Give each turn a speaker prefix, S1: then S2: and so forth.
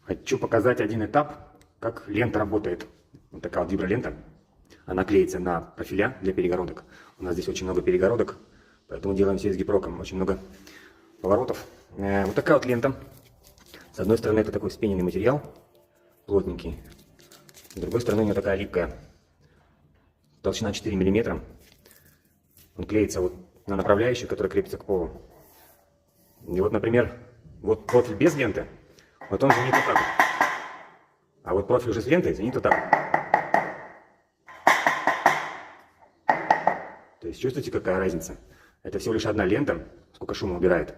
S1: Хочу показать один этап, как лента работает. Вот такая вот вибролента. Она клеится на профиля для перегородок. У нас здесь очень много перегородок, поэтому делаем все с гипроком. Очень много поворотов. Вот такая вот лента. С одной стороны это такой вспененный материал, плотненький. С другой стороны у нее такая липкая. Толщина 4 мм. Он клеится вот на направляющую, которая крепится к полу. И вот, например, вот профиль без ленты, вот он звенит вот так вот. А вот профиль уже с лентой звенит вот так. То есть чувствуете, какая разница? Это всего лишь одна лента, сколько шума убирает.